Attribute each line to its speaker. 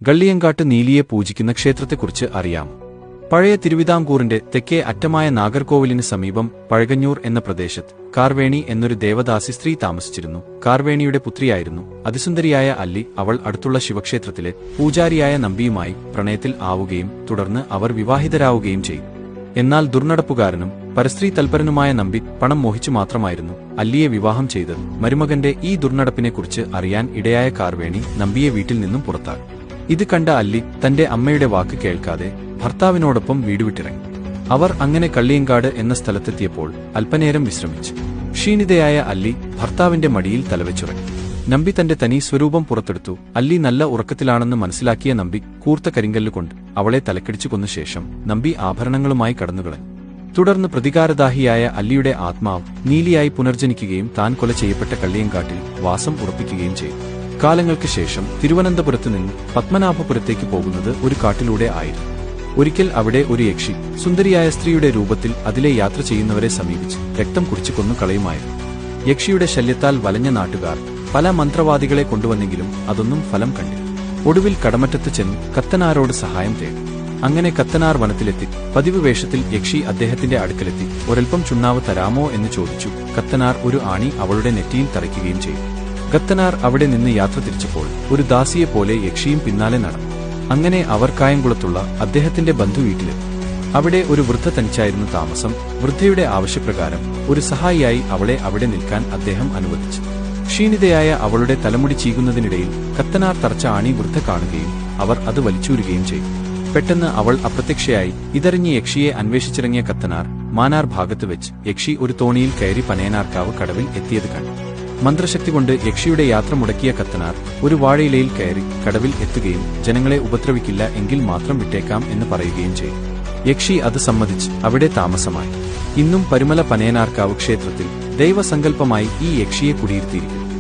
Speaker 1: ഗള്ളിയങ്കാട്ട് നീലിയെ പൂജിക്കുന്ന ക്ഷേത്രത്തെക്കുറിച്ച് അറിയാമോ? പഴയ തിരുവിതാംകൂറിന്റെ തെക്കേ അറ്റമായ നാഗർകോവിലിന് സമീപം പഴകഞ്ഞൂർ എന്ന പ്രദേശത്ത് കാർവേണി എന്നൊരു ദേവദാസി സ്ത്രീ താമസിച്ചിരുന്നു. കാർവേണിയുടെ പുത്രിയായിരുന്നു അതിസുന്ദരിയായ അല്ലി. അവൾ അടുത്തുള്ള ശിവക്ഷേത്രത്തിലെ പൂജാരിയായ നമ്പിയുമായി പ്രണയത്തിൽ ആവുകയും തുടർന്ന് അവർ വിവാഹിതരാവുകയും ചെയ്തു. എന്നാൽ ദുർനടപ്പുകാരനും പരസ്ത്രീ തൽപരനുമായ നമ്പി പണം മോഹിച്ചു മാത്രമായിരുന്നു അല്ലിയെ വിവാഹം ചെയ്തത്. മരുമകന്റെ ഈ ദുർനടപ്പിനെക്കുറിച്ച് അറിയാൻ ഇടയായ കാർവേണി നമ്പിയെ വീട്ടിൽ നിന്നും പുറത്താക്കി. ഇത് കണ്ട അല്ലി തന്റെ അമ്മയുടെ വാക്ക് കേൾക്കാതെ ഭർത്താവിനോടൊപ്പം വീടുവിട്ടിറങ്ങി. അവർ അങ്ങനെ കള്ളിയങ്കാട് എന്ന സ്ഥലത്തെത്തിയപ്പോൾ അല്പനേരം വിശ്രമിച്ചു. ക്ഷീണിതയായ അല്ലി ഭർത്താവിന്റെ മടിയിൽ തലവെച്ചുറങ്ങി. നമ്പി തന്റെ തനി സ്വരൂപം പുറത്തെടുത്തു. അല്ലി നല്ല ഉറക്കത്തിലാണെന്ന് മനസ്സിലാക്കിയ നമ്പി കൂർത്ത കരിങ്കല്ലുകൊണ്ട് അവളെ തലക്കടിച്ചു കൊന്ന ശേഷം നമ്പി ആഭരണങ്ങളുമായി കടന്നുകളഞ്ഞു. തുടർന്ന് പ്രതികാരദാഹിയായ അല്ലിയുടെ ആത്മാവ് നീലിയായി പുനർജനിക്കുകയും താൻ കൊല ചെയ്യപ്പെട്ട കള്ളിയങ്കാട്ടിൽ വാസം ഉറപ്പിക്കുകയും ചെയ്തു. കാലങ്ങൾക്ക് ശേഷം തിരുവനന്തപുരത്ത് നിന്ന് പത്മനാഭപുരത്തേക്ക് പോകുന്നത് ഒരു കാട്ടിലൂടെ ആയിരുന്നു. ഒരിക്കൽ അവിടെ ഒരു യക്ഷി സുന്ദരിയായ സ്ത്രീയുടെ രൂപത്തിൽ അതിലെ യാത്ര ചെയ്യുന്നവരെ സമീപിച്ച് രക്തം കുടിച്ചു കൊന്നു കളയുമായിരുന്നു. യക്ഷിയുടെ ശല്യത്താൽ വലഞ്ഞ നാട്ടുകാർ പല മന്ത്രവാദികളെ കൊണ്ടുവന്നെങ്കിലും അതൊന്നും ഫലം കണ്ടില്ല. ഒടുവിൽ കടമറ്റത്ത് ചെന്ന് കത്തനാരോട് സഹായം തേടി. അങ്ങനെ കത്തനാർ വനത്തിലെത്തി. പതിവ് വേഷത്തിൽ യക്ഷി അദ്ദേഹത്തിന്റെ അടുക്കലെത്തി. ഒരൽപ്പം ചുണ്ണാവ് തരാമോ എന്ന് ചോദിച്ചു. കത്തനാർ ഒരു ആണി അവളുടെ നെറ്റിയിൽ തറയ്ക്കുകയും ചെയ്തു. കത്തനാർ അവിടെ നിന്ന് യാത്ര തിരിച്ചപ്പോൾ ഒരു ദാസിയെപ്പോലെ യക്ഷിയും പിന്നാലെ നടന്നു. അങ്ങനെ അവർ കായംകുളത്തുള്ള അദ്ദേഹത്തിന്റെ ബന്ധുവീട്ടിലെത്തി. അവിടെ ഒരു വൃദ്ധ തനിച്ചായിരുന്നു താമസം. വൃദ്ധയുടെ ആവശ്യപ്രകാരം ഒരു സഹായിയായി അവളെ അവിടെ നിൽക്കാൻ അദ്ദേഹം അനുവദിച്ചു. ക്ഷീണിതയായ അവളുടെ തലമുടി ചീകുന്നതിനിടയിൽ കത്തനാർ തറച്ച ആണി വൃദ്ധ കാണുകയും അവർ അത് വലിച്ചൂരുകയും ചെയ്തു. പെട്ടെന്ന് അവൾ അപ്രത്യക്ഷയായി. ഇതറിഞ്ഞ് യക്ഷിയെ അന്വേഷിച്ചിറങ്ങിയ കത്തനാർ മാനാർ ഭാഗത്ത് വെച്ച് യക്ഷി ഒരു തോണിയിൽ കയറി പനയനാർക്കാവ് കടവിൽ എത്തിയത് കണ്ടു. മന്ത്രശക്തി കൊണ്ട് യക്ഷിയുടെ യാത്ര മുടക്കിയ കത്തനാർ ഒരു വാഴയിലയിൽ കയറി കടവിൽ എത്തുകയും ജനങ്ങളെ ഉപദ്രവിക്കില്ല എങ്കിൽ മാത്രം വിട്ടേക്കാം എന്ന് പറയുകയും ചെയ്തു. യക്ഷി അത് സമ്മതിച്ച് അവിടെ താമസമായി. ഇന്നും പരുമല പനയനാർക്കാവ് ക്ഷേത്രത്തിൽ ദൈവസങ്കല്പമായി ഈ യക്ഷിയെ കുടിയിരുത്തിയിരിക്കുന്നു.